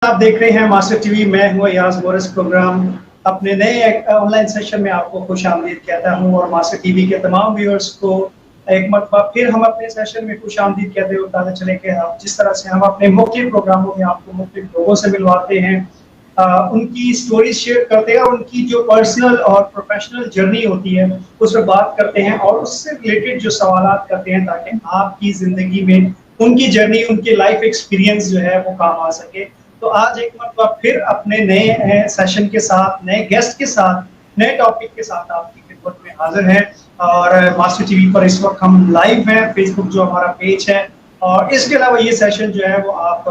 आप देख रहे हैं मास्टर टीवी। मैं हूं अयाज मोरिस। प्रोग्राम अपने नए ऑनलाइन सेशन में आपको खुशामदीद कहता हूं और मास्टर टीवी के तमाम व्यूअर्स को एक मरतबा फिर हम अपने सेशन में खुशामदीद कहते हुए बताते चले कि आप जिस तरह से हम अपने मुख्तलिफ प्रोग्रामों में आपको मुख्तलिफ लोगों से मिलवाते हैं, उनकी स्टोरीज शेयर करते हैं, उनकी जो पर्सनल और प्रोफेशनल जर्नी होती है उस पर बात करते हैं और उससे रिलेटेड जो सवालात करते हैं ताकि आपकी ज़िंदगी में उनकी जर्नी, उनके लाइफ एक्सपीरियंस जो है वो काम आ सके। तो आज एक मरतबा फिर अपने नए सेशन के साथ, नए गेस्ट के साथ, नए टॉपिक के साथ आपकी खिदमत में हाजिर हैं। और मास्टर टीवी पर इस वक्त हम लाइव हैं, फेसबुक जो हमारा पेज है, और इसके अलावा ये सेशन जो है वो आप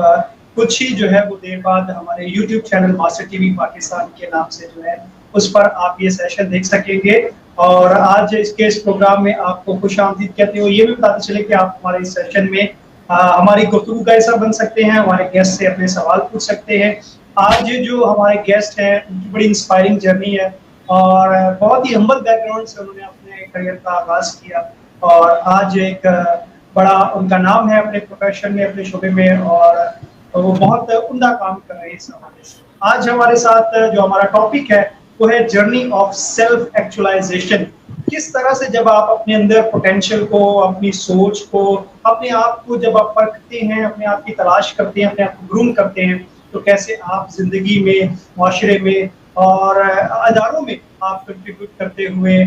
कुछ ही जो है वो देर बाद हमारे YouTube channel master TV Pakistan के नाम से जो है उस पर आप ये सेशन देख सकेंगे। और आज इस प्रोग्राम में आपको खुशामदीद कहते हुए ये भी बताते चले कि आप हमारे इस सेशन में हमारी गुफ्तगू का हिस्सा बन सकते हैं, हमारे गेस्ट से अपने सवाल पूछ सकते हैं। आज जो हमारे गेस्ट हैं उनकी बड़ी इंस्पायरिंग जर्नी है और बहुत ही हम्बल बैकग्राउंड से उन्होंने अपने करियर का आगाज किया और आज एक बड़ा उनका नाम है अपने प्रोफेशन में, अपने शोबे में, और वो बहुत उम्दा काम कर रहे हैं इस हवाले से। आज हमारे साथ जो हमारा टॉपिक है वो है जर्नी ऑफ सेल्फ एक्चुअलाइजेशन। किस तरह से जब आप अपने अंदर पोटेंशियल को, अपनी सोच को, अपने आप को जब आप परखते हैं, अपने आप की तलाश करते हैं, अपने आप को ग्रूम करते हैं, तो कैसे आप जिंदगी में, माशरे में और अदारों में आप कंट्रीब्यूट करते हुए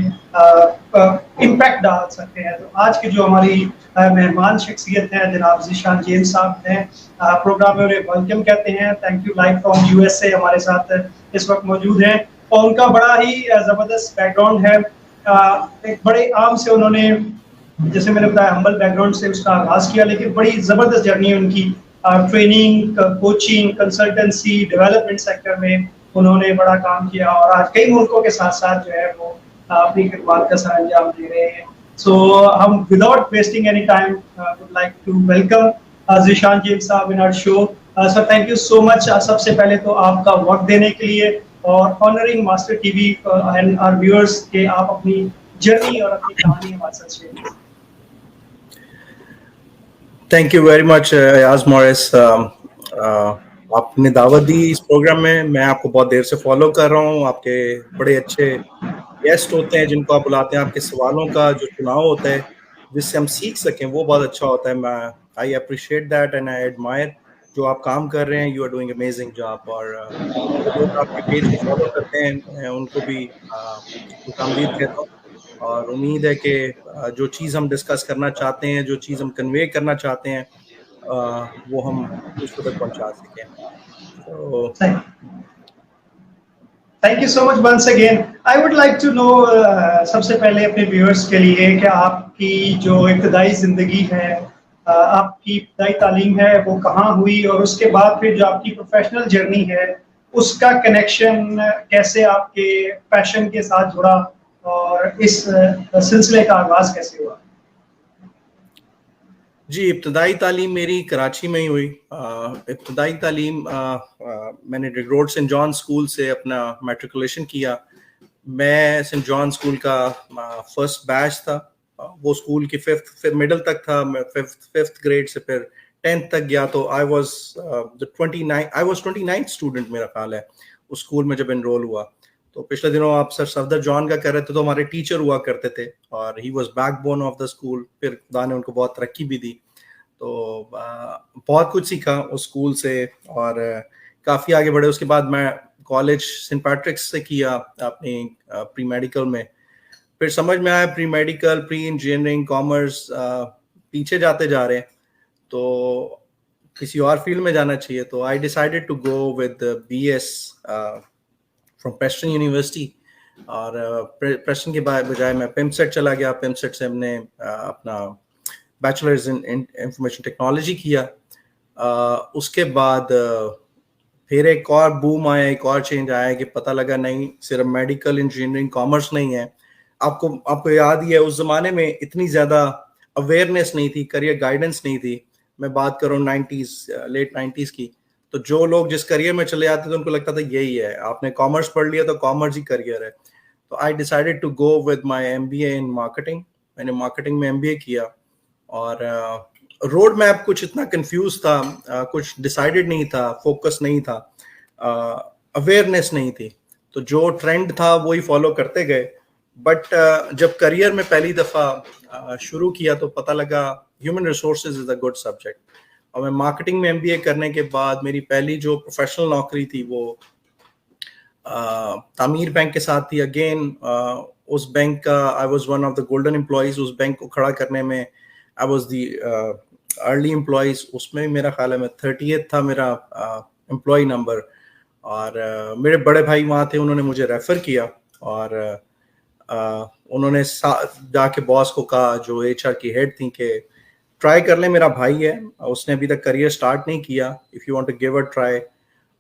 इम्पैक्ट डाल सकते हैं। तो आज की जो हमारी मेहमान शख्सियत है जनाब ज़ीशान जेम्स साहब हैं, प्रोग्राम में उन्हें वेलकम कहते हैं। Thank you. Live from USA हमारे साथ इस वक्त मौजूद हैं और उनका बड़ा ही ज़बरदस्त बैकग्राउंड है। एक बड़े आम से उन्होंने, जैसे मैंने बताया, हम्बल बैकग्राउंड से उसका आगाज किया, लेकिन बड़ी ज़बरदस्त जर्नी है उनकी। Training, coaching, consultancy, development sector में उन्होंने बड़ा काम किया और आज कई मुल्कों के साथ साथ जो है वो अपनी खिदमत का सर अंजाम दे रहे हैं। सो हम without wasting any time would like to welcome Zeeshan James साहब in our show. Sir, thank you so much. सबसे पहले तो आपका वक्त देने के लिए और honouring Master TV and our viewers के आप अपनी जर्नी और अपनी कहानी हमारे साथ शेयर करें। Thank you very much Ayaz Morris. आपने दावत दी इस प्रोग्राम में। मैं आपको बहुत देर से फॉलो कर रहा हूँ। आपके बड़े अच्छे गेस्ट होते हैं जिनको आप बुलाते हैं। आपके सवालों का जो चुनाव होता है जिससे हम सीख सकें वो बहुत अच्छा होता है। मैं I appreciate that and I admire जो आप काम कर रहे हैं। You are doing amazing job. और जो लोग आपके पेज को फॉलो करते हैं उनको भी खुशामदीद कहता हूँ और उम्मीद है कि जो चीज़ हम डिस्कस करना चाहते हैं, जो चीज़ हम कन्वे करना चाहते हैं, वो हम दूसरों तक पहुंचा सकें। तो thank you so much once again. I would like to know, सबसे पहले अपने व्यूअर्स के लिए कि आपकी जो इब्तदाई ज़िंदगी है, आपकी इब्तदाई तालीम है वो कहाँ हुई और उसके बाद फिर जो आपकी प्रोफेशनल जर्नी है उसका कनेक्शन कैसे आपके पैशन के साथ जुड़ा और इस सिलसिले का आगाज़ कैसे हुआ? जी, इब्तदाई तालीम मेरी कराची में ही हुई। इब्तदाई तालीम मैंने रोड सेंट जॉन स्कूल से अपना मैट्रिकुलेशन किया। मैं सेंट जॉन स्कूल का फर्स्ट बैच था। वो स्कूल की फिफ्थ मिडिल तक था। मैं फिफ्थ ग्रेड से फिर 10th तक गया। तो आई वाज 29th स्टूडेंट मेरा ख्याल है उस स्कूल में जब एनरोल हुआ। तो पिछले दिनों आप सर सफदर जॉन का कह रहे थे, तो हमारे टीचर हुआ करते थे और he was backbone of the school. फिर खुदा ने उनको बहुत तरक्की भी दी। तो बहुत कुछ सीखा उस स्कूल से और काफ़ी आगे बढ़े। उसके बाद मैं कॉलेज सेंट पैट्रिक्स से किया अपनी प्री मेडिकल में। फिर समझ में आया pre medical, pre engineering, commerce पीछे जाते जा रहे हैं, तो किसी और फील्ड में जाना चाहिए। तो I decided to go with BS from Preston university. और प्रेस्टन के बजाय मैं पिमसेट चला गया। पिमसेट से हमने अपना बैचलर्स इन इंफॉर्मेशन टेक्नोलॉजी किया। उसके बाद फिर एक और बूम आया, एक और चेंज आया कि पता लगा नहीं सिर्फ मेडिकल, इंजीनियरिंग, कॉमर्स नहीं है। आपको याद ही है उस जमाने में इतनी ज़्यादा अवेयरनेस नहीं थी, करियर गाइडेंस नहीं थी। मैं बात कर रहा हूँ लेट 90s की। तो जो लोग जिस करियर में चले जाते थे उनको लगता था यही है, आपने कॉमर्स पढ़ लिया तो कॉमर्स ही करियर है। तो I decided to go with my MBA in marketing. मैंने मार्केटिंग में MBA किया और रोड मैप कुछ इतना कंफ्यूज था, कुछ डिसाइडेड नहीं था, फोकस नहीं था, अवेयरनेस नहीं थी, तो जो ट्रेंड था वही फॉलो करते गए। बट जब करियर में पहली दफा शुरू किया तो पता लगा human resources is a good subject. और मैं मार्केटिंग में एमबीए करने के बाद मेरी पहली जो प्रोफेशनल नौकरी थी वो तामीर बैंक के साथ थी। अगेन उस बैंक का I was one of the golden employees. उस बैंक को खड़ा करने में I was the early employees. उसमें मेरा ख्याल है मैं 30th था मेरा एम्प्लॉय नंबर। और मेरे बड़े भाई वहाँ थे, उन्होंने मुझे रेफर किया और उन्होंने जाके बॉस को कहा, जो एचआर की हेड थी, कि ट्राई कर ले, मेरा भाई है, उसने अभी तक करियर स्टार्ट नहीं किया, if you want to give a try.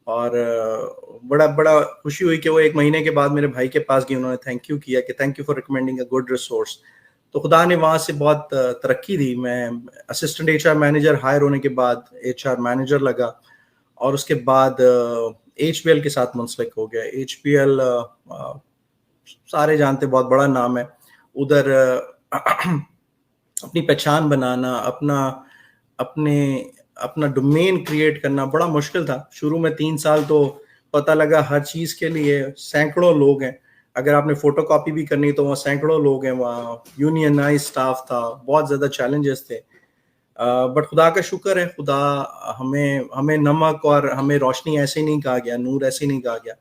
और बड़ा बड़ा खुशी हुई कि वो 1 महीने के बाद मेरे भाई के पास गए, उन्होंने थैंक यू किया कि thank you for recommending a good resource. तो खुदा ने वहाँ से बहुत तरक्की दी। मैं असिस्टेंट एचआर मैनेजर हायर होने के बाद एचआर मैनेजर लगा और उसके बाद एचपीएल के साथ मुंसलिक हो गया। एचपीएल सारे जानते, बहुत बड़ा नाम है उधर। अपनी पहचान बनाना, अपना डोमेन क्रिएट करना बड़ा मुश्किल था। शुरू में 3 साल तो पता लगा हर चीज के लिए सैकड़ों लोग हैं। अगर आपने फोटोकॉपी भी करनी तो वहाँ सैकड़ों लोग हैं, वहाँ यूनियनाइज स्टाफ था, बहुत ज्यादा चैलेंजेस थे। बट खुदा का शुक्र है, खुदा हमें नमक और हमें रोशनी ऐसे ही नहीं कहा गया, नूर ऐसे ही नहीं कहा गया।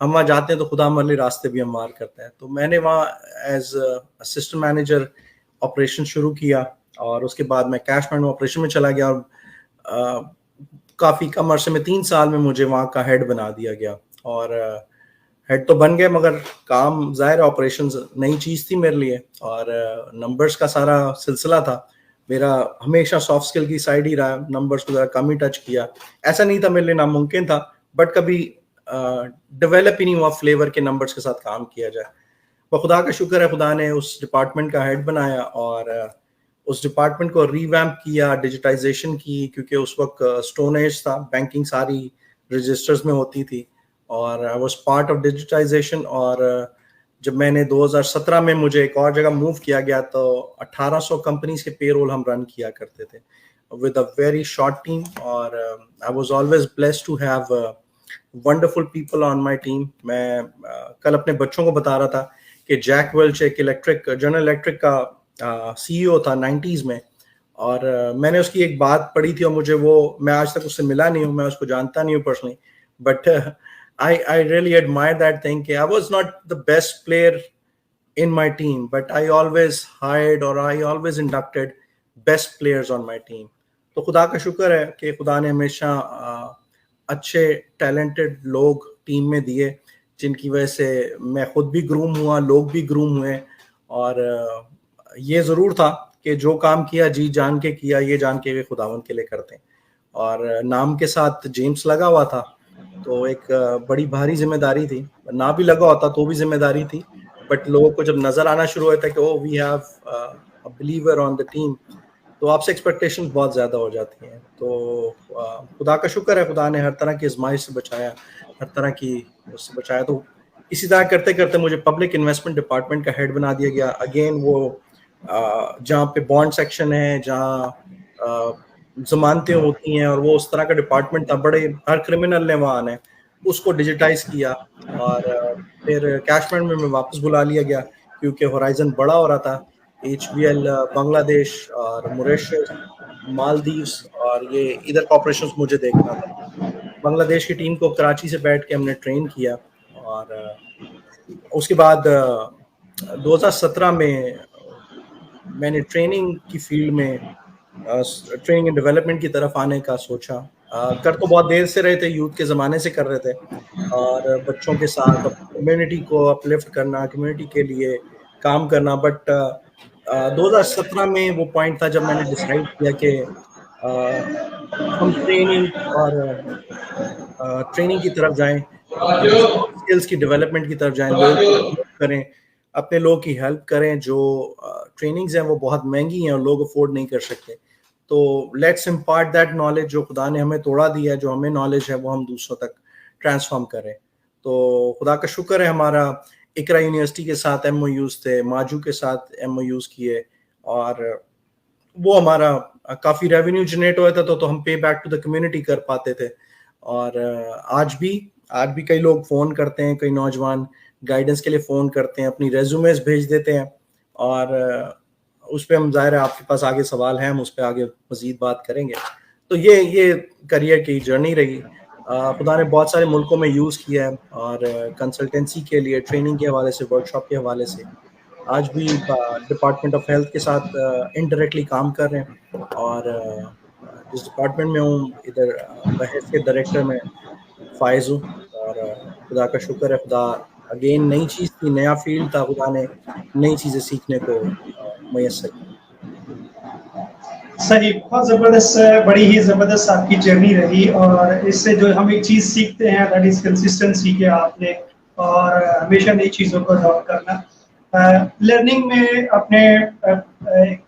हम वहाँ जाते हैं तो खुदा हमारे लिए रास्ते भी हमवार करता है। तो मैंने वहाँ एज असिस्टेंट मैनेजर ऑपरेशन शुरू किया और उसके बाद मैं कैश मैनेजमेंट ऑपरेशन में चला गया और काफ़ी कम अरसे में 3 साल में मुझे वहाँ का हेड बना दिया गया। और हेड तो बन गए मगर काम, जाहिर ऑपरेशन नई चीज़ थी मेरे लिए और नंबर्स का सारा सिलसिला था। मेरा हमेशा सॉफ्ट स्किल की साइड ही रहा, नंबर्स को ज़रा कम ही टच किया। ऐसा नहीं था मेरे लिए नामुमकिन था, बट कभी डेवलप ही नहीं हुआ फ्लेवर के नंबर्स के साथ काम किया जाए। वो खुदा का शुक्र है, खुदा ने उस डिपार्टमेंट का हेड बनाया और उस डिपार्टमेंट को रीवैम्प किया, डिजिटाइजेशन की, क्योंकि उस वक्त स्टोन एज था, बैंकिंग सारी रजिस्टर्स में होती थी और I was part of digitisation. और जब मैंने 2017 में मुझे एक और जगह मूव किया गया तो 1800 कंपनीज के पेरोल हम रन किया करते थे with a very short team. और I was always blessed to have wonderful people on my team. मैं कल अपने बच्चों को बता रहा था कि जैक वेल्च एक जनरल इलेक्ट्रिक का सीईओ था 90s में, और मैंने उसकी एक बात पढ़ी थी और मुझे मैं आज तक उससे मिला नहीं हूँ, मैं उसको जानता नहीं हूँ personally, but I really admire that thing. I was not the best player in my team, but I always hired or I always inducted best players on my team. तो खुदा का शुक्र है कि खुदा ने हमेशा अच्छे टैलेंटेड लोग टीम में दिए, जिनकी वजह से मैं खुद भी ग्रूम हुआ, लोग भी ग्रूम हुए। और ये ज़रूर था कि जो काम किया जी जान के किया, ये जान के खुदावंद के लिए करते हैं। और नाम के साथ जेम्स लगा हुआ था तो एक बड़ी भारी जिम्मेदारी थी, ना भी लगा होता तो भी जिम्मेदारी थी, बट लोगों को जब नजर आना शुरू होता है कि oh we have a believer on the team, तो आपसे एक्सपेक्टेशंस बहुत ज्यादा हो जाती हैं। तो खुदा का शुक्र है, खुदा ने हर तरह की आजमाइश से बचाया, हर तरह की उससे बचाया। तो इसी तरह करते करते मुझे पब्लिक इन्वेस्टमेंट डिपार्टमेंट का हेड बना दिया गया। अगेन वो जहाँ पे बॉन्ड सेक्शन है, जहाँ जमानतें होती हैं, और वो उस तरह का डिपार्टमेंट था, बड़े हर क्रिमिनल ने वहाँ आना है, उसको डिजिटाइज किया। और फिर कैशमैन में वापस बुला लिया गया क्योंकि होराइजन बड़ा हो रहा था। एचबीएल बांग्लादेश और मॉरिशस, मालदीव्स, और ये इधर का ऑपरेशंस मुझे देखना था। बांग्लादेश की टीम को कराची से बैठ के हमने ट्रेन किया और उसके बाद 2017 में मैंने ट्रेनिंग की फील्ड में ट्रेनिंग एंड डेवलपमेंट की तरफ आने का सोचा। कर तो बहुत देर से रहे थे, यूथ के ज़माने से कर रहे थे, और बच्चों के साथ कम्युनिटी को अपलिफ्ट करना, कम्युनिटी के लिए काम करना। बट 2017 में वो पॉइंट था जब मैंने डिसाइड किया कि हम ट्रेनिंग की तरफ जाएं, अपनी सॉफ्ट स्किल्स की डेवलपमेंट की तरफ जाएं, लोगों की हेल्प करें, अपने लोगों की हेल्प करें। जो ट्रेनिंग्स हैं वो बहुत महंगी हैं और लोग अफोर्ड नहीं कर सकते। तो लेट्स इम्पार्ट दैट नॉलेज जो खुदा ने हमें तोड़ा दिया है, जो हमें नॉलेज है, वो हम दूसरों तक ट्रांसफॉर्म करें। तो खुदा का शुक्र है, हमारा इकरा यूनिवर्सिटी के साथ एमओयूज थे, माजू के साथ एमओयूज किए, और वो हमारा काफ़ी रेवेन्यू जनरेट हुआ था, तो हम पे बैक टू द कम्युनिटी कर पाते थे। और आज भी कई लोग फ़ोन करते हैं, कई नौजवान गाइडेंस के लिए फ़ोन करते हैं, अपनी रेज्यूमेस भेज देते हैं, और उस पर हम, ज़ाहिर है आपके पास आगे सवाल है, हम उस पर आगे मज़ीद बात करेंगे। तो ये करियर की जर्नी रही। खुदा ने बहुत सारे मुल्कों में यूज़ किया है, और कंसल्टेंसी के लिए, ट्रेनिंग के हवाले से, वर्कशॉप के हवाले से आज भी डिपार्टमेंट ऑफ हेल्थ के साथ इनडायरेक्टली काम कर रहे हैं। और जिस डिपार्टमेंट में हूँ, इधर बहैसियत डायरेक्टर में फायज हूँ। और खुदा का शुक्र है, खुदा अगेन नई चीज़ थी, नया फील्ड था, खुदा ने नई चीज़ें सीखने को मुयस्सर किया। सही, बहुत ज़बरदस्त, बड़ी ही ज़बरदस्त आपकी जर्नी रही, और इससे जो हम एक चीज़ सीखते हैं दैट इज़ कंसिस्टेंसी के आपने, और हमेशा नई चीज़ों को अडॉप्ट करना। लर्निंग में अपने एक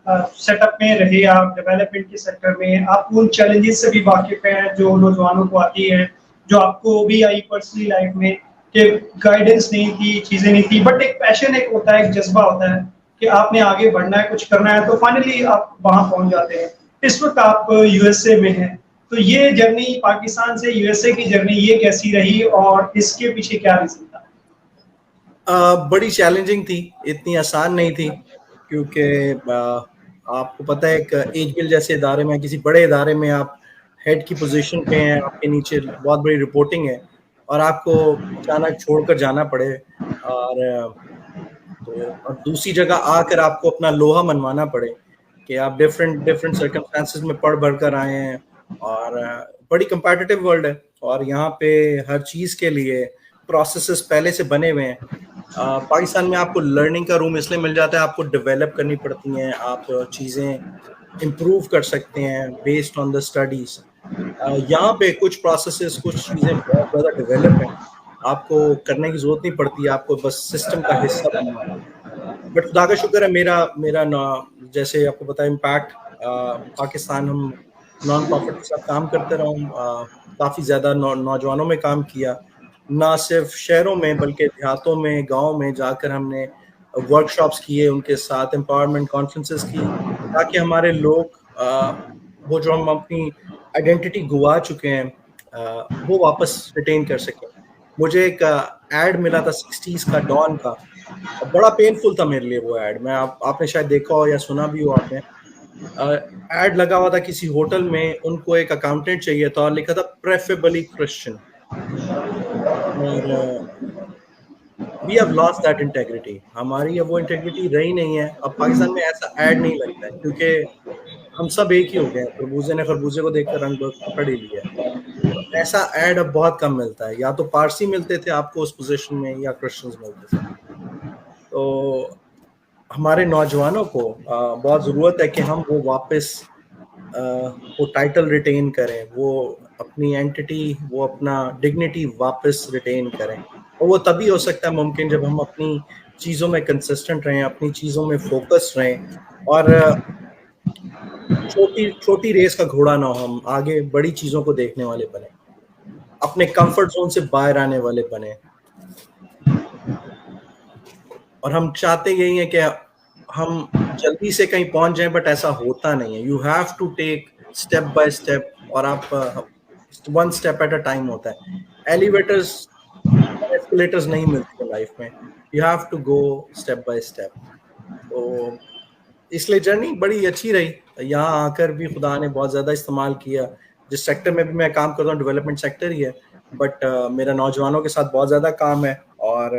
सेटअप में रहे आप, डेवलपमेंट के सेक्टर में, आप उन चैलेंजेस से भी वाकिफ़ हैं जो नौजवानों को आती है, जो आपको भी आई पर्सनली लाइफ में, कि गाइडेंस नहीं थी, चीज़ें नहीं थी, बट एक पैशन एक होता है, एक जज्बा होता है कि आपने आगे बढ़ना है, कुछ करना है, तो फाइनली आप वहां पहुंच जाते हैं। इस वक्त आप यूएसए में हैं, तो ये जर्नी पाकिस्तान से यूएसए की जर्नी ये कैसी रही, और इसके पीछे क्या रीजन था? बड़ी चैलेंजिंग थी, इतनी आसान नहीं थी, क्योंकि आपको पता है, एक एजगिल जैसे इदारे में, किसी बड़े इदारे में आप हेड की पोजीशन पे हैं, आपके नीचे बहुत बड़ी रिपोर्टिंग है, और आपको अचानक छोड़कर जाना पड़े, और और दूसरी जगह आकर आपको अपना लोहा मनवाना पड़े कि आप डिफरेंट डिफरेंट सर्कमस्टांसेस में पढ़ बढ़ कर आए हैं, और बड़ी कंपेटिटिव वर्ल्ड है, और यहाँ पे हर चीज़ के लिए प्रोसेसेस पहले से बने हुए हैं। पाकिस्तान में आपको लर्निंग का रूम इसलिए मिल जाता है, आपको डेवलप करनी पड़ती हैं, आप चीज़ें इम्प्रूव कर सकते हैं बेस्ड ऑन द स्टडीज़। यहाँ पे कुछ प्रोसेसेस, कुछ चीज़ें बहुत ज़्यादा डेवलप हैं, आपको करने की ज़रूरत नहीं पड़ती, आपको बस सिस्टम का हिस्सा बनना है। बट खुदा का शुक्र है, मेरा मेरा जैसे आपको पता है, इम्पैक्ट पाकिस्तान, हम नॉन प्रॉफिट के साथ काम करते रहा हूँ, काफ़ी ज़्यादा नौजवानों में काम किया, ना सिर्फ शहरों में बल्कि देहातों में, गाँव में जाकर हमने वर्कशॉप्स किए, उनके साथ एम्पावरमेंट कॉन्फ्रेंसेस की, ताकि हमारे लोग वो जो हम अपनी आइडेंटिटी गुआ चुके हैं, वो वापस रिटेन कर सकें। मुझे एक एड मिला था 60s का, डॉन का, और बड़ा पेनफुल था मेरे लिए वो एड। मैं आपने शायद देखा हो या सुना भी हो आपने। एड लगा हुआ था किसी होटल में, उनको एक अकाउंटेंट चाहिए था, और लिखा था प्रेफरेबली क्रिश्चियन। और we have lost that integrity, हमारी अब वो इंटेग्रिटी रही नहीं है। अब पाकिस्तान में ऐसा एड नहीं लगता है, क्योंकि हम सब एक ही हो गए हैं, खरबूजे ने खरबूजे को देखकर रंग पकड़ ही लिया है। तो ऐसा एड अब बहुत कम मिलता है, या तो पारसी मिलते थे आपको उस पोजीशन में, या क्रिश्चियंस मिलते थे। तो हमारे नौजवानों को बहुत ज़रूरत है कि हम वो वापस वो टाइटल रिटेन करें, वो अपनी एंटिटी, वो अपना डिग्निटी वापस रिटेन करें। और वो तभी हो सकता है मुमकिन जब हम अपनी चीज़ों में कंसिस्टेंट रहें, अपनी चीज़ों में फोकस रहें, और छोटी छोटी रेस का घोड़ा ना हो, हम आगे बड़ी चीज़ों को देखने वाले बने, अपने कंफर्ट जोन से बाहर आने वाले बने। और हम चाहते यही है कि हम जल्दी से कहीं पहुंच जाएं, बट ऐसा होता नहीं है। You have to take step by step, और आप one step at a time होता है। एलिवेटर्स, एस्केलेटर्स नहीं मिलते लाइफ में, you have to go step by step. तो इसलिए जर्नी बड़ी अच्छी रही। यहाँ आकर भी खुदा ने बहुत ज़्यादा इस्तेमाल किया। जिस सेक्टर में भी मैं काम करता हूँ, डेवलपमेंट सेक्टर ही है, बट मेरा नौजवानों के साथ बहुत ज़्यादा काम है, और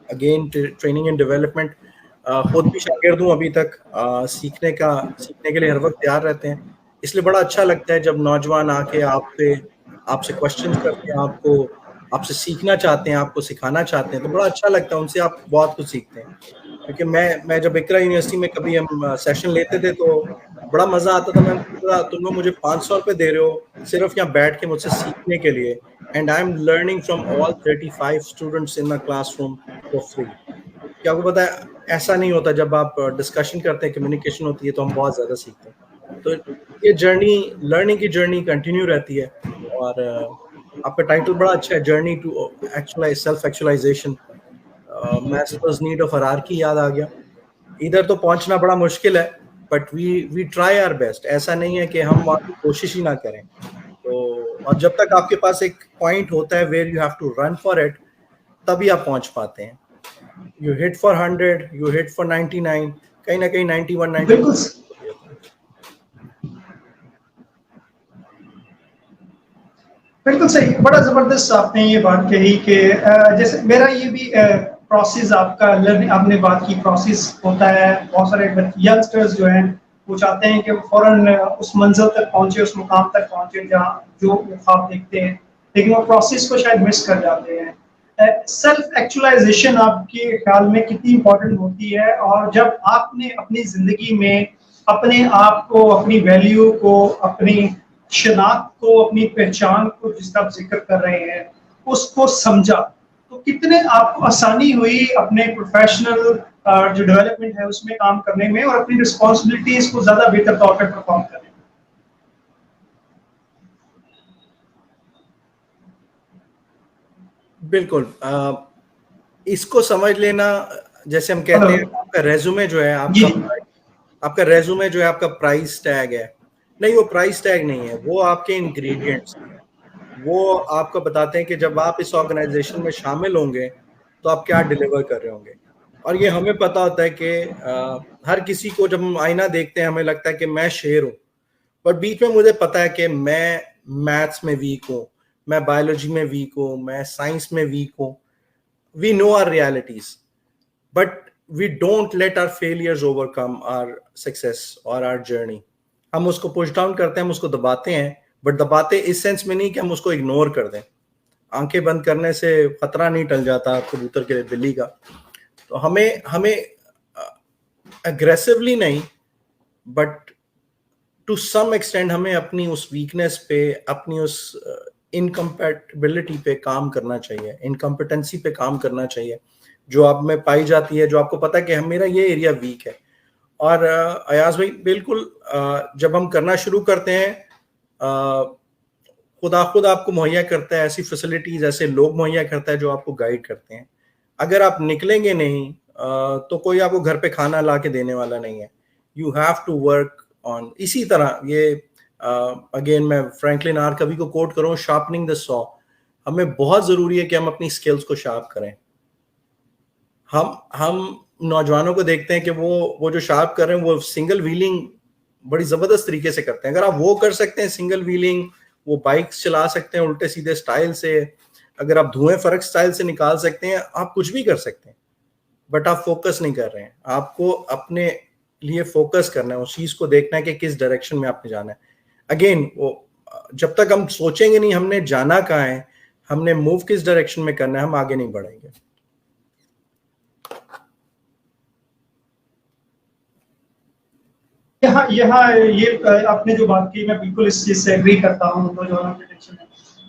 अगेन ट्रेनिंग एंड डेवलपमेंट। खुद भी शागिर्द हूँ अभी तक, सीखने के लिए हर वक्त तैयार रहते हैं। इसलिए बड़ा अच्छा लगता है जब नौजवान आके आपसे क्वेश्चंस करते हैं, आपसे सीखना चाहते हैं, आपको सिखाना चाहते हैं, तो बड़ा अच्छा लगता है, उनसे आप बहुत कुछ सीखते हैं। क्योंकि मैं जब इकरा यूनिवर्सिटी में कभी हम सेशन लेते थे, तो बड़ा मजा आता था। मैं तुम लोग मुझे 500 रुपए दे रहे हो सिर्फ यहाँ बैठ के मुझसे सीखने के लिए, and I am learning from all 35 students in the classroom for free. क्या आपको पता है, ऐसा नहीं होता। जब आप डिस्कशन करते हैं, कम्युनिकेशन होती है, तो हम बहुत ज्यादा सीखते हैं। तो ये जर्नी, लर्निंग की जर्नी कंटिन्यू रहती है। और आपका टाइटल बड़ा अच्छा है, journey to actualise, self actualisation. Maslow's need of hierarchy याद आ गया। इधर तो पहुंचना बड़ा मुश्किल है, but we try our best. ऐसा नहीं है कि हम वहाँ की कोशिश ही ना करें। तो और जब तक आपके पास एक पॉइंट होता है where you have to run for it, तभी आप पहुंच पाते हैं। You hit for 100, you hit for 99, कहीं ना कहीं 91 92 बिल्कुल होता है। बिल्कुल सही, बड़ा जबरदस्त आपने ये बात कही कि जैसे मेरा ये भी प्रोसेस आपका लर्निंग, आपने बात की प्रोसेस होता है। बहुत सारे यंगस्टर्स जो हैं वो चाहते हैं कि फौरन उस मंजिल तक पहुंचे, उस मुकाम तक पहुंचे जहाँ जो वो ख्वाब देखते हैं, लेकिन वो प्रोसेस को शायद मिस कर जाते हैं। सेल्फ एक्चुअलाइजेशन आपके ख्याल में कितनी इंपॉर्टेंट होती है, और जब आपने अपनी जिंदगी में अपने आप को, अपनी वैल्यू को, अपनी शनाख्त को, अपनी पहचान को जिसका आप जिक्र कर रहे हैं उसको समझा, तो कितने आपको आसानी हुई अपने प्रोफेशनल जो डेवलपमेंट है उसमें काम करने में और अपनी रिस्पॉन्सिबिलिटीज को ज्यादा बेहतर तौर पर परफॉर्म करने में? बिल्कुल। इसको समझ लेना, जैसे हम कहते हैं आपका रेज्यूमे जो है, जी आपका रेज्यूमे जो है आपका प्राइस टैग है। नहीं, वो प्राइस टैग नहीं है, वो आपके इंग्रेडिएंट्स हैं। वो आपको बताते हैं कि जब आप इस ऑर्गेनाइजेशन में शामिल होंगे तो आप क्या डिलीवर कर रहे होंगे। और ये हमें पता होता है कि हर किसी को जब हम आईना देखते हैं हमें लगता है कि मैं शेर हूँ, पर बीच में मुझे पता है कि मैं मैथ्स में वीक हूँ, मैं बायोलॉजी में वीक हूँ, मैं साइंस में वीक हूँ। We know our realities, but we don't let our failures overcome our success और आवर जर्नी। हम उसको पुश डाउन करते हैं, हम उसको दबाते हैं, बट दबाते इस सेंस में नहीं कि हम उसको इग्नोर कर दें। आंखें बंद करने से खतरा नहीं टल जाता कबूतर के लिए बिल्ली का। तो हमें हमें अग्रेसिवली नहीं, बट टू सम एक्सटेंड हमें अपनी उस वीकनेस पे, अपनी उस इनकम्पैटिबिलिटी पे काम करना चाहिए, इनकम्पिटेंसी पे काम करना चाहिए जो आप में पाई जाती है, जो आपको पता है कि हम मेरा ये एरिया वीक है। और अयाज भाई बिल्कुल, जब हम करना शुरू करते हैं खुदा खुद आपको मुहैया करता है ऐसी फैसिलिटीज, ऐसे लोग मुहैया करता है जो आपको गाइड करते हैं। अगर आप निकलेंगे नहीं तो कोई आपको घर पे खाना ला के देने वाला नहीं है। You have to work on. इसी तरह ये अगेन मैं फ्रैंकलिन आर कवी को कोट करूं, शार्पनिंग द सॉ। हमें बहुत जरूरी है कि हम अपनी स्किल्स को शार्प करें। हम नौजवानों को देखते हैं कि वो जो शार्प कर रहे हैं वो सिंगल व्हीलिंग बड़ी जबरदस्त तरीके से करते हैं। अगर आप वो कर सकते हैं सिंगल व्हीलिंग, वो बाइक्स चला सकते हैं उल्टे सीधे स्टाइल से, अगर आप धुएं फर्क स्टाइल से निकाल सकते हैं, आप कुछ भी कर सकते हैं। बट आप फोकस नहीं कर रहे हैं। आपको अपने लिए फोकस करना है, उस चीज को देखना है कि किस डायरेक्शन में आपने जाना है। अगेन वो जब तक हम सोचेंगे नहीं हमने जाना कहाँ है, हमने मूव किस डायरेक्शन में करना है, हम आगे नहीं बढ़ेंगे। यहाँ ये आपने जो बात की मैं बिल्कुल इस चीज से एग्री करता हूँ। नौजवानों के डायरेक्शन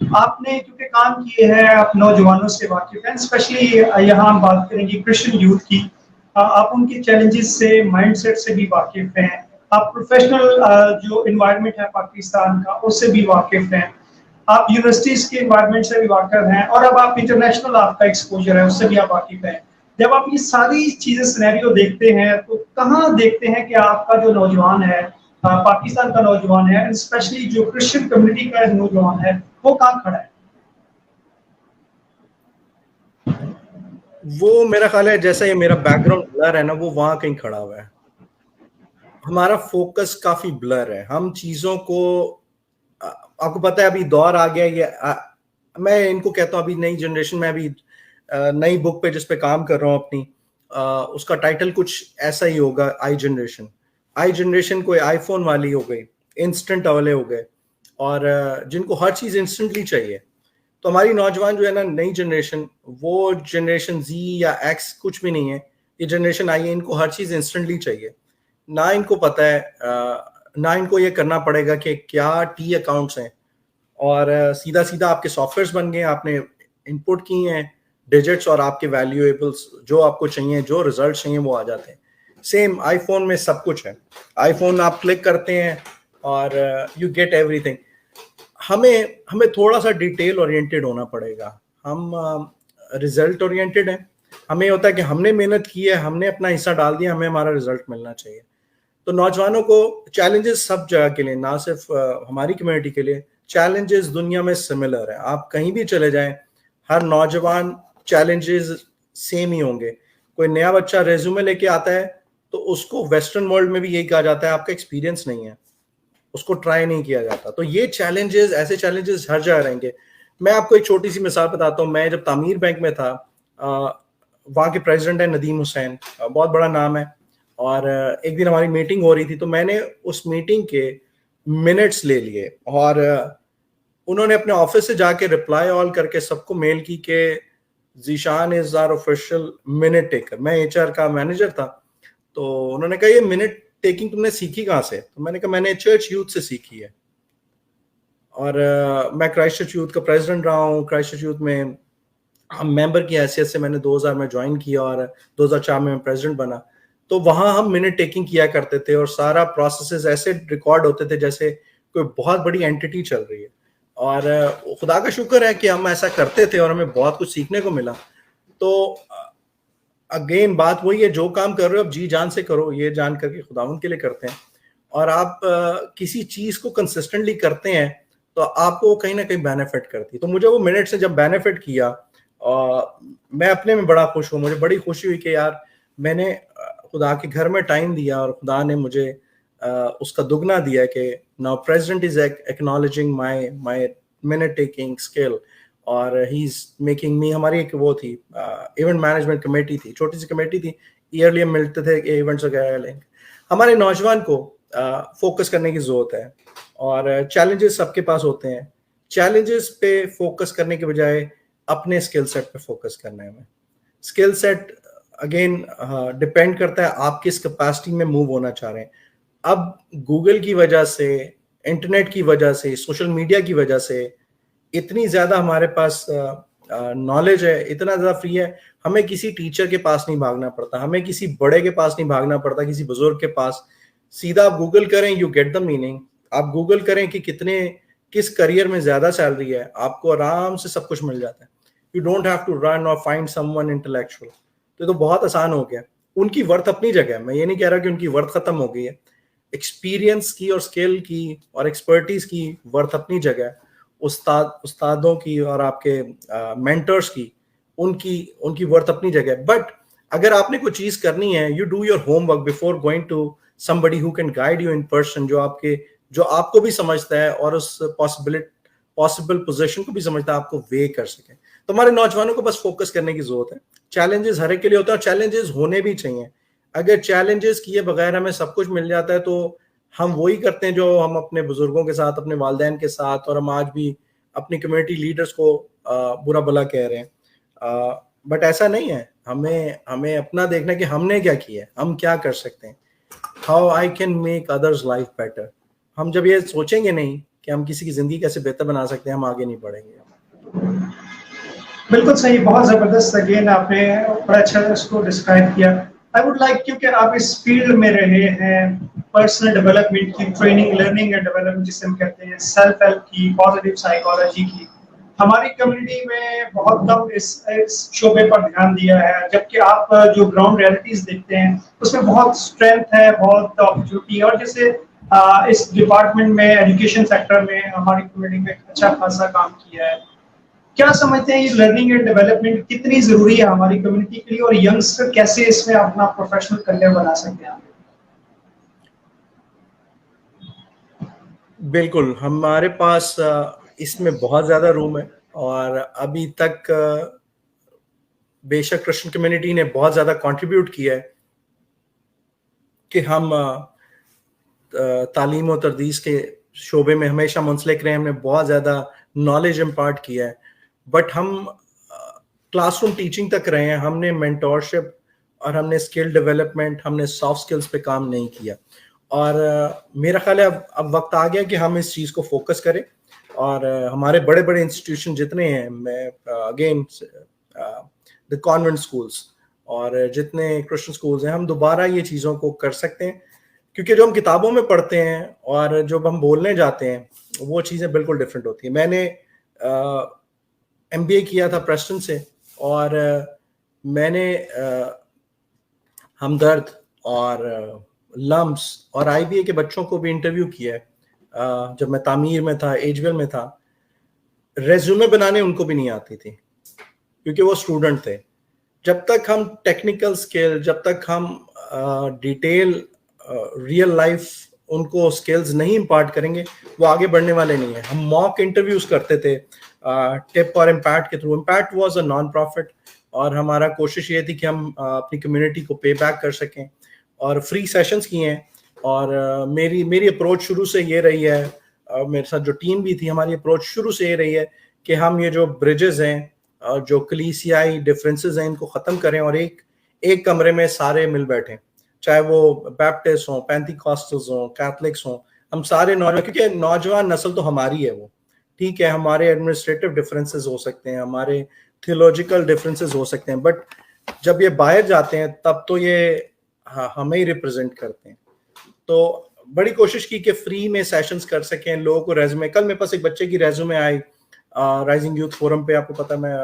में आपने क्योंकि काम किए हैं, आप नौजवानों से वाकिफ हैं, स्पेशली यहाँ हम बात करेंगे क्रिश्चियन यूथ की। आप उनकी चैलेंजेस से, माइंडसेट से भी वाकिफ हैं। आप प्रोफेशनल जो इन्वायरमेंट है पाकिस्तान का उससे भी वाकिफ हैं। आप यूनिवर्सिटीज के इन्वायरमेंट से भी वाकिफ हैं, और अब आप इंटरनेशनल आपका एक्सपोजर है उससे भी आप वाकिफ हैं। जब आप ये सारी चीजें सिनेरियो देखते हैं तो कहाँ देखते हैं कि आपका जो नौजवान है, पाकिस्तान का नौजवान है, स्पेशली जो क्रिश्चियन कम्युनिटी का नौजवान है, वो कहाँ खड़ा है? वो मेरा ख्याल है जैसा ये मेरा बैकग्राउंड ब्लर है ना, वो वहां कहीं खड़ा हुआ है। हमारा फोकस काफी ब्लर है। हम चीजों को, आपको पता है अभी दौर आ गया ये, मैं इनको कहता हूँ अभी नई जनरेशन में, अभी नई बुक पे जिस पे काम कर रहा हूँ अपनी, उसका टाइटल कुछ ऐसा ही होगा, आई जनरेशन। आई जनरेशन कोई आईफोन वाली हो गई, इंस्टेंट वाले हो गए, और जिनको हर चीज इंस्टेंटली चाहिए। तो हमारी नौजवान जो है ना, नई जनरेशन, वो जनरेशन जी या एक्स कुछ भी नहीं है, ये जनरेशन आई है, इनको हर चीज इंस्टेंटली चाहिए। ना इनको पता है, ना इनको ये करना पड़ेगा कि क्या टी अकाउंट्स हैं, और सीधा सीधा आपके सॉफ्टवेयर्स बन गए, आपने इनपुट किए हैं डिजिट्स, और आपके वैल्यूएबल्स जो आपको चाहिए, जो रिजल्ट चाहिए वो आ जाते हैं। सेम आईफोन में सब कुछ है। आईफोन आप क्लिक करते हैं और यू गेट एवरीथिंग। हमें हमें थोड़ा सा डिटेल ओरिएंटेड होना पड़ेगा। हम रिजल्ट ओरिएंटेड हैं। हमें होता है कि हमने मेहनत की है, हमने अपना हिस्सा डाल दिया, हमें हमारा रिजल्ट मिलना चाहिए। तो नौजवानों को चैलेंजेस सब जगह के लिए, ना सिर्फ हमारी कम्युनिटी के लिए, चैलेंजेस दुनिया में सिमिलर है। आप कहीं भी चले जाएं, हर नौजवान चैलेंजेस सेम ही होंगे। कोई नया बच्चा रेज्यूमे लेके आता है तो उसको वेस्टर्न वर्ल्ड में भी यही कहा जाता है, आपका एक्सपीरियंस नहीं है, उसको ट्राई नहीं किया जाता। तो ये चैलेंजेस, ऐसे चैलेंजेस हर जगह रहेंगे। मैं आपको एक छोटी सी मिसाल बताता हूँ। मैं जब तामीर बैंक में था, वहाँ के प्रेसिडेंट है नदीम हुसैन, बहुत बड़ा नाम है। और एक दिन हमारी मीटिंग हो रही थी, तो मैंने उस मीटिंग के मिनट्स ले लिए और उन्होंने अपने ऑफिस से जाके रिप्लाई ऑल करके सबको मेल की कि Zeeshan is our official minute taker. मैं एचआर का मैनेजर था, तो उन्होंने कहा ये मिनट टेकिंग तुमने सीखी कहाँ से? तो मैंने कहा मैंने चर्च यूथ से सीखी है। और मैं क्राइस्ट चर्च यूथ का प्रेसिडेंट रहा हूँ। क्राइस्ट चर्च यूथ में हम मेंबर की हैसियत से मैंने 2000 में ज्वाइन किया और 2004 में मैं प्रेसिडेंट बना। तो वहाँ हम मिनट टेकिंग किया करते थे और सारा प्रोसेसेस ऐसे रिकॉर्ड होते थे जैसे कोई बहुत बड़ी एंटिटी चल रही है। और खुदा का शुक्र है कि हम ऐसा करते थे और हमें बहुत कुछ सीखने को मिला। तो अगेन बात वही है, जो काम कर रहे हो अब जी जान से करो, ये जान करके खुदावंद के लिए करते हैं। और आप किसी चीज को कंसिस्टेंटली करते हैं तो आपको कहीं ना कहीं बेनिफिट करती है। तो मुझे वो मिनट से जब बेनिफिट किया, मैं अपने में बड़ा खुश हूँ। मुझे बड़ी खुशी हुई कि यार मैंने खुदा के घर में टाइम दिया और खुदा ने मुझे उसका दुगना दिया कि now president is acknowledging my minute taking skill और ही इज मेकिंग मी। हमारी एक वो थी इवेंट मैनेजमेंट कमेटी थी, छोटी सी कमेटी थी, ईयरली हम मिलते थे इवेंट्स वगैरह लेंगे। हमारे नौजवान को फोकस करने की जरूरत है और चैलेंजेस सबके पास होते हैं। चैलेंजेस पे फोकस करने के बजाय अपने स्किल सेट पे फोकस करना है। हमें स्किल सेट अगेन डिपेंड करता है आप किस कैपेसिटी में मूव होना चाह रहे हैं। अब गूगल की वजह से, इंटरनेट की वजह से, सोशल मीडिया की वजह से इतनी ज्यादा हमारे पास नॉलेज है, इतना ज्यादा फ्री है, हमें किसी टीचर के पास नहीं भागना पड़ता, हमें किसी बड़े के पास नहीं भागना पड़ता, किसी बुजुर्ग के पास। सीधा आप गूगल करें, यू गेट द मीनिंग। आप गूगल करें कि किस करियर में ज्यादा सैलरी है, आपको आराम से सब कुछ मिल जाता है। You don't have to run और फाइंड समवन इंटेलेक्चुअल। तो बहुत आसान हो गया। उनकी वर्थ अपनी जगह है, मैं ये नहीं कह रहा कि उनकी वर्थ खत्म हो गई है। एक्सपीरियंस की और स्किल की और एक्सपर्टीज की वर्थ अपनी जगह है। उस्तादों की और आपके मेंटर्स की, उनकी वर्थ अपनी जगह। बट अगर आपने कोई चीज करनी है, you do your homework before going to somebody who can guide you in person, जो आपको भी समझता है और उस पॉसिबल पोजीशन को भी समझता है, आपको वे कर सके। तो हमारे नौजवानों को बस फोकस करने की जरूरत है। चैलेंजेस हर एक के लिए होते हैं और चैलेंजेस होने भी चाहिए। अगर चैलेंजेस किए बगैर हमें सब कुछ मिल जाता है तो हम वही करते हैं जो हम अपने बुजुर्गों के साथ, अपने वालिदैन के साथ, और हम आज भी अपनी कम्युनिटी लीडर्स को बुरा भला कह रहे हैं। बट ऐसा नहीं है। हमें अपना देखना है कि हमने क्या किया है, हम क्या कर सकते हैं, how I can make others life better. हम जब ये सोचेंगे नहीं कि हम किसी की जिंदगी कैसे बेहतर बना सकते हैं, हम आगे नहीं बढ़ेंगे। बिल्कुल सही, बहुत जबरदस्त अगेन आपने बड़ा अच्छा इसको डिस्क्राइब किया। आई वुड लाइक, क्योंकि आप इस फील्ड में रहे हैं, पर्सनल डेवलपमेंट की, ट्रेनिंग, लर्निंग एंड डेवलपमेंट जिसे हम कहते हैं, सेल्फ हेल्प की, पॉजिटिव साइकोलॉजी की, हमारी कम्युनिटी में बहुत कम इस शोबे पर ध्यान दिया है। जबकि आप जो ग्राउंड रियलिटीज देखते हैं उसमें बहुत स्ट्रेंथ है, बहुत अपॉर्चुनिटी है। और जैसे इस डिपार्टमेंट में, एजुकेशन सेक्टर में हमारी कम्युनिटी में अच्छा खासा काम किया है। क्या समझते हैं ये लर्निंग एंड डेवलपमेंट कितनी जरूरी है हमारी कम्युनिटी के लिए, और यंगस्टर कैसे इसमें अपना प्रोफेशनल करियर बना सकते हैं? बिल्कुल, हमारे पास इसमें बहुत ज्यादा रूम है और अभी तक बेशक क्रिश्चियन कम्युनिटी ने बहुत ज्यादा कंट्रीब्यूट किया है कि हम तालीम और तरदीस के शोबे में हमेशा मुंसलिक रहे। हमने बहुत ज़्यादा नॉलेज इम्पार्ट किया है, बट हम क्लासरूम टीचिंग तक रहे हैं। हमने मेंटोरशिप और हमने स्किल डेवलपमेंट, हमने सॉफ्ट स्किल्स पे काम नहीं किया। और मेरा ख्याल है अब वक्त आ गया कि हम इस चीज़ को फोकस करें। और हमारे बड़े बड़े इंस्टीट्यूशन जितने हैं, मैं अगेन द कॉन्वेंट स्कूल्स और जितने क्रिश्चियन स्कूल्स हैं, हम दोबारा ये चीज़ों को कर सकते हैं। क्योंकि जो हम किताबों में पढ़ते हैं और जब हम बोलने जाते हैं, वो चीज़ें बिल्कुल डिफरेंट होती हैं। मैंने MBA किया था प्रेस्टन से, और मैंने हमदर्द और लम्स और IBA के बच्चों को भी इंटरव्यू किया है। जब मैं तामीर में था, एजवेल में था, रेज्यूमे बनाने उनको भी नहीं आती थी क्योंकि वो स्टूडेंट थे। जब तक हम टेक्निकल स्किल, जब तक हम डिटेल रियल लाइफ उनको स्किल्स नहीं इम्पार्ट करेंगे, वो आगे बढ़ने वाले नहीं है। हम मॉक इंटरव्यूज करते थे टिप और इम्पैक्ट के through. Impact was a non profit और हमारा कोशिश ये थी कि हम अपनी कम्युनिटी को पे बैक कर सकें और फ्री सेशंस किए हैं। और मेरी अप्रोच शुरू से ये रही है, मेरे साथ जो टीम भी थी, हमारी अप्रोच शुरू से ये रही है कि हम ये जो ब्रिजेस हैं, जो कलीसियाई डिफरेंसेस हैं, इनको ख़त्म करें और एक कमरे में सारे मिल बैठें, चाहे वो बैप्टिस्ट हों, पेंटिकॉस्टल्स हों, कैथलिक्स हों। हम सारे नौजवान, क्योंकि नौजवान नस्ल तो हमारी है, वो ठीक है, हमारे एडमिनिस्ट्रेटिव डिफरेंसेस हो सकते हैं, हमारे थियोलॉजिकल डिफरेंसेस हो सकते हैं, बट जब ये बाहर जाते हैं तब तो ये हमें ही रिप्रेजेंट करते हैं। तो बड़ी कोशिश की कि फ्री में सेशंस कर सकें, लोगों को रेज्यूमे। कल मेरे पास एक बच्चे की resume I rising youth forum पे, आपको पता है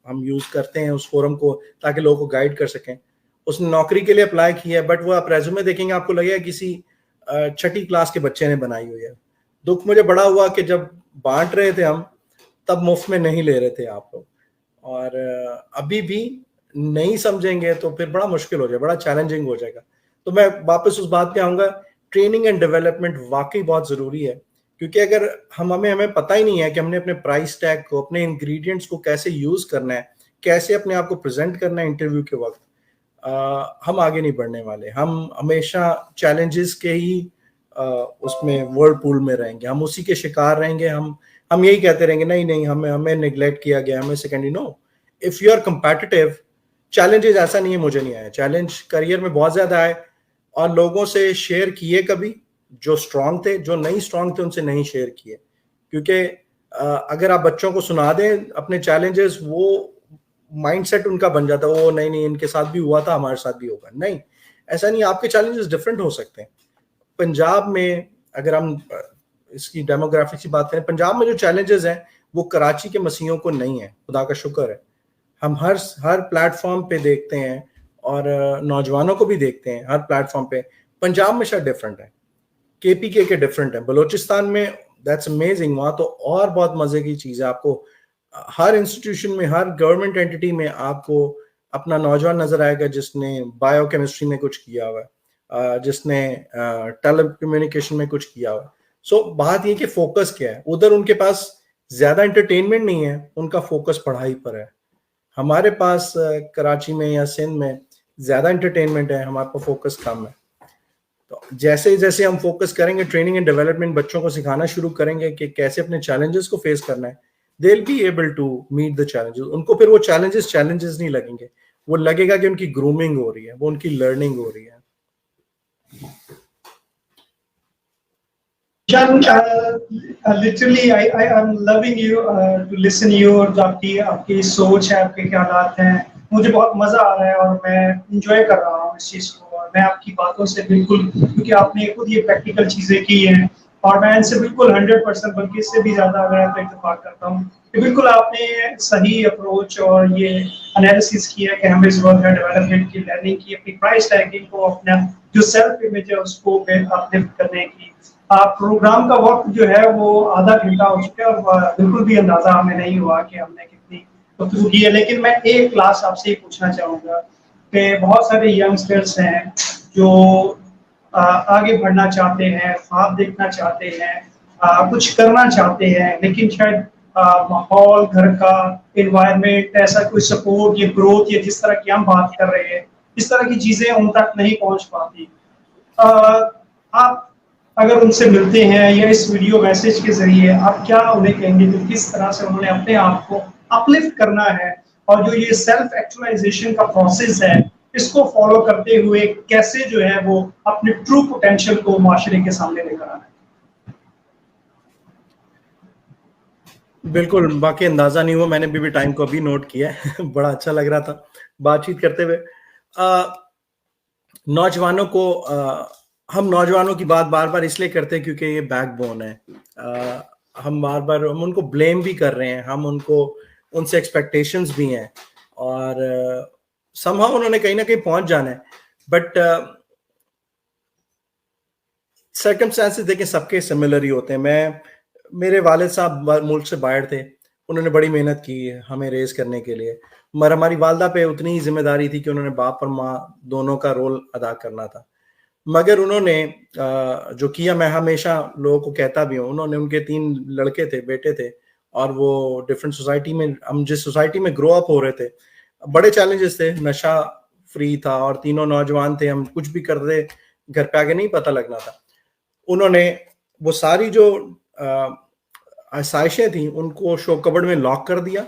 हम यूज करते हैं उस फोरम को ताकि लोगों को गाइड कर सकें। उसने नौकरी के लिए अप्लाई किया है, बट वो आप रेज्यूमे देखेंगे आपको लगेगा किसी छठी क्लास के बच्चे ने बनाई हुई है। दुख मुझे बड़ा हुआ कि जब बांट रहे थे हम, तब मुफ्त में नहीं ले रहे थे आप लोग, और अभी भी नहीं समझेंगे तो फिर बड़ा मुश्किल हो जाएगा, बड़ा चैलेंजिंग हो जाएगा। तो मैं वापस उस बात पे आऊंगा, ट्रेनिंग एंड डेवलपमेंट वाकई बहुत जरूरी है, क्योंकि अगर हमें पता ही नहीं है कि हमने अपने प्राइस टैग को, अपने इंग्रेडिएंट्स को कैसे यूज करना है, कैसे अपने आप को प्रेजेंट करना है इंटरव्यू के वक्त, हम आगे नहीं बढ़ने वाले। हम हमेशा चैलेंजेस के ही उसमें वर्ल्ड पूल में रहेंगे, हम उसी के शिकार रहेंगे। हम यही कहते रहेंगे नहीं हमें निगलेक्ट किया गया, हमें secondary. No, if you are competitive, challenges ऐसा नहीं है मुझे नहीं आया, चैलेंज करियर में बहुत ज्यादा आए और लोगों से शेयर किए, कभी जो स्ट्रांग थे, जो नहीं स्ट्रांग थे उनसे नहीं शेयर किए, क्योंकि अगर आप बच्चों को सुना दें अपने चैलेंजेस, वो माइंडसेट उनका बन जाता है, वो नहीं इनके साथ भी हुआ था, हमारे साथ भी होगा। नहीं, ऐसा नहीं, आपके चैलेंजेस डिफरेंट हो सकते हैं। पंजाब में अगर हम इसकी डेमोग्राफिक की बात करें, पंजाब में जो चैलेंजेस हैं वो कराची के मसीहों को नहीं है, खुदा का शुक्र है। हम हर प्लेटफॉर्म पे देखते हैं और नौजवानों को भी देखते हैं हर प्लेटफॉर्म पे। पंजाब में शायद डिफरेंट है, KPK के डिफरेंट है, बलोचिस्तान में दैट्स अमेजिंग, वहां तो और बहुत मजे की चीज है। आपको हर इंस्टीट्यूशन में, हर गवर्नमेंट एंटिटी में आपको अपना नौजवान नजर आएगा जिसने बायोकेमिस्ट्री में कुछ किया हुआ है, जिसने टेलीकम्युनिकेशन में कुछ किया हुआ है। सो बात ये कि फोकस क्या है उधर, उनके पास ज्यादा एंटरटेनमेंट नहीं है, उनका फोकस पढ़ाई पर है। हमारे पास कराची में या सिंध में ज्यादा एंटरटेनमेंट है, हमारे पास फोकस कम है। तो जैसे जैसे हम फोकस करेंगे, ट्रेनिंग एंड डेवलपमेंट बच्चों को सिखाना शुरू करेंगे कि कैसे अपने चैलेंजेस को फेस करना है, they will be able to meet the challenges. उनको फिर वो चैलेंजेस नहीं लगेंगे, वो लगेगा कि उनकी ग्रूमिंग हो रही है, वो उनकी लर्निंग हो रही है। Literally I am loving you to listen you, और जो आपकी सोच है, आपके ख्यालात हैं, मुझे बहुत मजा आ रहा है और मैं इंजॉय कर रहा हूँ इस चीज को। और मैं आपकी बातों से बिल्कुल, क्योंकि आपने खुद ये प्रैक्टिकल चीजें की हैं, और मैं इनसे बिल्कुल 100% बल्कि इससे भी ज्यादा अगर तो इत्तेफाक करता हूँ कि बिल्कुल आपने सही अप्रोच और ये एनालिसिस किया कि हमें जरूरत है डेवलपमेंट की, लर्निंग की, अपनी प्राइस टैगिंग को, अपना जो सेल्फ इमेज है उसको अपलिफ्ट करने की। प्रोग्राम का वक्त जो है वो आधा घंटा हो चुका है और बिल्कुल भी अंदाजा हमें नहीं हुआ कि हमने कितनी गुफ्तगू की है। लेकिन मैं एक क्लास आपसे ही पूछना चाहूँगा कि बहुत सारे यंगस्टर्स हैं जो आगे बढ़ना चाहते हैं, ख्वाब देखना चाहते हैं, कुछ करना चाहते हैं, लेकिन शायद माहौल, घर का एनवायरनमेंट, ऐसा कोई सपोर्ट या ग्रोथ या जिस तरह की हम बात कर रहे हैं, इस तरह की चीज़ें उन तक नहीं पहुँच पाती। आप अगर उनसे मिलते हैं या इस वीडियो मैसेज के जरिए, आप क्या उन्हें कहेंगे कि किस तरह से उन्होंने अपने आप को अपलिफ्ट करना है, और जो ये सेल्फ एक्चुअलाइजेशन का प्रोसेस है इसको फॉलो करते हुए कैसे जो है वो अपने ट्रू पोटेंशियल को माशरे के सामने लेकर आना है? बिल्कुल, बाकी अंदाजा नहीं हुआ, मैंने भी टाइम को अभी नोट किया है बड़ा अच्छा लग रहा था बातचीत करते हुए। नौजवानों को हम नौजवानों की बात बार बार इसलिए करते हैं क्योंकि ये बैकबोन है। हम बार बार हम उनको ब्लेम भी कर रहे हैं, हम उनसे एक्सपेक्टेशंस भी हैं, और समहाउ उन्होंने कहीं ना कहीं पहुंच जाना है। बट सर्कमस्टांसेस देखिए सबके सिमिलर ही होते हैं। मेरे वालिद साहब मुल्क से बाहर थे, उन्होंने बड़ी मेहनत की हमें रेज करने के लिए, मगर हमारी वालदा पे उतनी ही जिम्मेदारी थी कि उन्होंने बाप और माँ दोनों का रोल अदा करना था। मगर उन्होंने जो किया, मैं हमेशा लोगों को कहता भी हूँ, उन्होंने, उनके 3 लड़के थे, बेटे थे, और वो डिफरेंट सोसाइटी में, हम जिस सोसाइटी में ग्रो अप हो रहे थे, बड़े चैलेंजेस थे, नशा फ्री था और तीनों नौजवान थे, हम कुछ भी करते घर पे आके नहीं पता लगना था। उन्होंने वो सारी जो आसाइशें थी उनको शो कबर्ड में लॉक कर दिया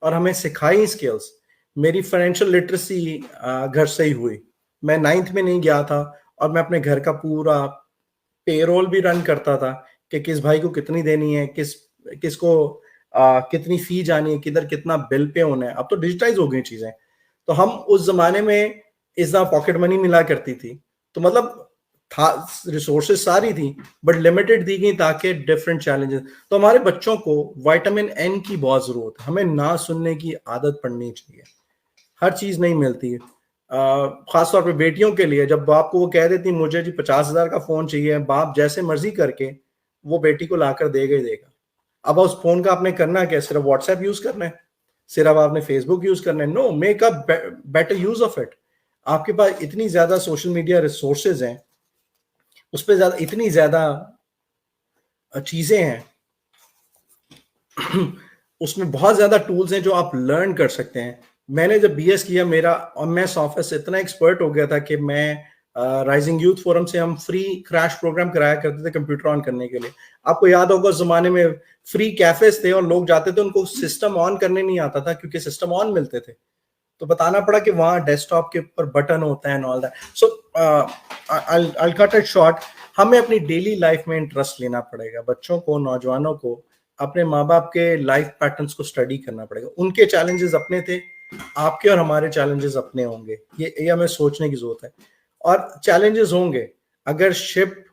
और हमें सिखाई स्किल्स। मेरी फाइनेंशियल लिटरेसी घर से ही हुई। मैं 9th में नहीं गया था और मैं अपने घर का पूरा पेरोल भी रन करता था कि किस भाई को कितनी देनी है, किसको कितनी फी जानी है, किधर कितना बिल पे होना है। अब तो डिजिटाइज हो गई चीजें, तो हम उस जमाने में इस पॉकेट मनी मिला करती थी, तो मतलब था, रिसोर्सेज सारी थी बट लिमिटेड दी गई ताकि डिफरेंट चैलेंजेस। तो हमारे बच्चों को विटामिन एन की बहुत जरूरत है, हमें ना सुनने की आदत पड़नी चाहिए। हर चीज नहीं मिलती है, खासतौर पे बेटियों के लिए। जब बाप को वो कह देती मुझे जी 50,000 का फोन चाहिए, बाप जैसे मर्जी करके वो बेटी को लाकर देगा ही देगा। अब उस फोन का आपने करना क्या, सिर्फ व्हाट्सएप यूज करना है, सिर्फ आपने फेसबुक यूज करना है? No, make a better use of it. आपके पास इतनी ज्यादा सोशल मीडिया रिसोर्सेज हैं, उस पर ज्यादा, इतनी ज्यादा चीजें हैं उसमें बहुत ज्यादा टूल्स हैं जो आप लर्न कर सकते हैं। मैंने जब बीएस किया, मेरा एमएस ऑफिस इतना एक्सपर्ट हो गया था कि मैं राइजिंग यूथ फोरम से हम फ्री क्रैश प्रोग्राम कराया करते थे कंप्यूटर ऑन करने के लिए। आपको याद होगा उस जमाने में फ्री कैफेज थे और लोग जाते थे, उनको सिस्टम ऑन करने नहीं आता था क्योंकि सिस्टम ऑन मिलते थे, तो बताना पड़ा कि वहां डेस्कटॉप के ऊपर बटन होता है and all that. So I cut it short, हमें अपनी डेली लाइफ में इंटरेस्ट लेना पड़ेगा। बच्चों को, नौजवानों को अपने माँ बाप के लाइफ पैटर्न्स को स्टडी करना पड़ेगा। उनके चैलेंजेस अपने थे, आपके और हमारे चैलेंजेस अपने होंगे, ये हमें सोचने की जरूरत है। और चैलेंजेस होंगे, अगर शिप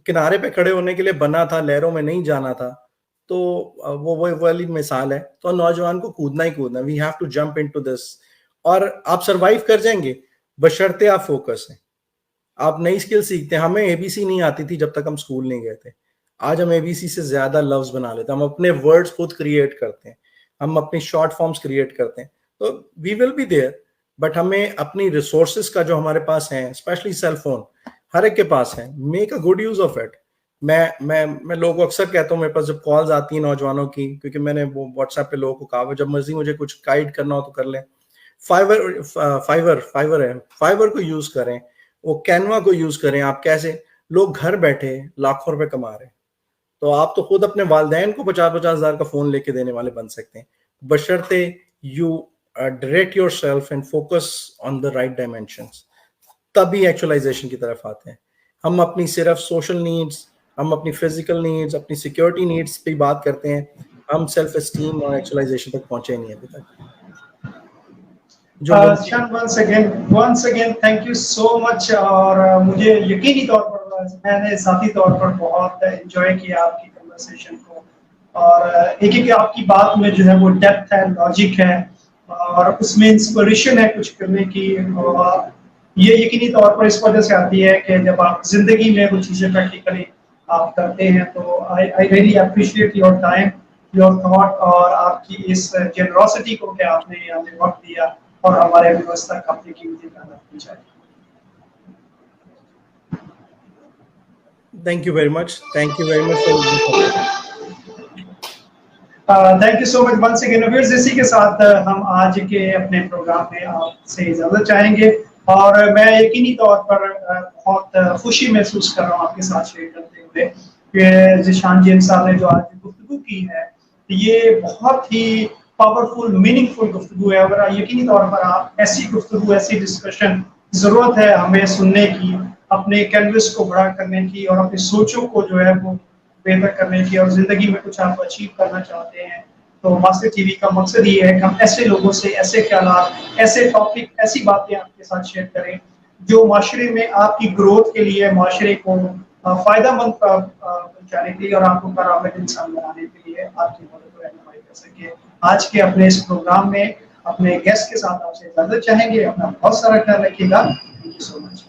किनारे पे खड़े होने के लिए बना था, लहरों में नहीं जाना था, तो वो वाली मिसाल है। तो नौजवान को कूदना ही कूदना, we have to jump into this, और आप सरवाइव कर जाएंगे बशर्ते आप फोकस हैं, आप नई स्किल सीखते हैं। हमें एबीसी नहीं आती थी जब तक हम स्कूल नहीं गए थे, आज हम एबीसी से ज्यादा लफ्ज बना लेते हैं, हम अपने वर्ड्स खुद क्रिएट करते हैं, हम अपनी शॉर्ट फॉर्म्स क्रिएट करते हैं। तो we will be there, but हमें अपनी रिसोर्सेज का जो हमारे पास है, स्पेशली सेल फोन हर एक के पास है, make a good use of it. मैं लोगों को अक्सर कहता हूँ, मेरे पास जब कॉल्स आती हैं नौजवानों की, क्योंकि मैंने वो व्हाट्सएप पे लोगों को कहा जब मर्जी मुझे कुछ गाइड करना हो तो कर लें। फाइवर है, फाइवर को यूज करें, वो कैनवा को यूज करें। आप कैसे, लोग घर बैठे लाखों रुपए कमा रहे हैं, तो आप तो खुद अपने वालदैन को 50-50 हजार का फोन लेके देने वाले बन सकते हैं, बशर्ते you direct yourself and focus on the right dimensions. तभी एक्चुअलाइजेशन की तरफ आते हैं। हम अपनी सिर्फ सोशल नीड्स, हम अपनी फिजिकल नीड्स, अपनी सिक्योरिटी नीड्स पे बात करते हैं, हम सेल्फ एस्टीम और एक्चुअलाइजेशन तक पहुंचे नहीं अभी तक। Shan, once again thank you so much। और मुझे यकीनी तौर पर, मैंने साथी तौर पर बहुत एंजॉय किया आपकी कन्वर्सेशन को, और एक एक आपकी बात में जो है वो डेप्थ है, लॉजिक है, और उसमें इंस्पिरेशन है कुछ करने की। और ये यकीनी तौर पर इस वजह से आती है कि जब आप जिंदगी में कुछ चीज़ें प्रैक्टिकली आप करते हैं, तो I really appreciate your time, your thought, और आपकी इस जेनरोसिटी को कि आपने हमें वक्त दिया और हमारे व्यवस्था का अपनी कीमती मेहनत की जाए। Thank you very much, thank you very much thank you so much once again. Viewers, इसी के साथ हम आज के अपने प्रोग्राम में आपसे इजाजत चाहेंगे, और मैं यकीनी तौर पर बहुत खुशी महसूस कर रहा हूँ आपके साथ शेयर करते हुए कि ज़ीशान जी साहब ने जो आज गुफ्तगू की है, ये बहुत ही पावरफुल, मीनिंगफुल गुफ्तगू है। और यकीनी तौर पर आप ऐसी गुफ्तगू, ऐसी डिस्कशन जरूरत है हमें सुनने की, अपने कैनवस को बड़ा करने की, और अपनी सोचों को जो है वो बेहतर करने की, और जिंदगी में कुछ आप अचीव करना चाहते हैं, तो मास्टर टीवी का मकसद ये है कि हम ऐसे लोगों से ऐसे ख्यालात, ऐसे टॉपिक, ऐसी बातें आपके साथ शेयर करें जो माशरे में आपकी ग्रोथ के लिए, माशरे को फायदा मंद पहुंचाने के लिए और आपको कारामद इंसान बनाने के लिए आपकी मदद और रहनुमाई कर सके। आज के अपने इस प्रोग्राम में अपने गेस्ट के साथ आपसे इजाजत चाहेंगे। अपना बहुत सारा ख्याल रखिएगा। Thank you so much.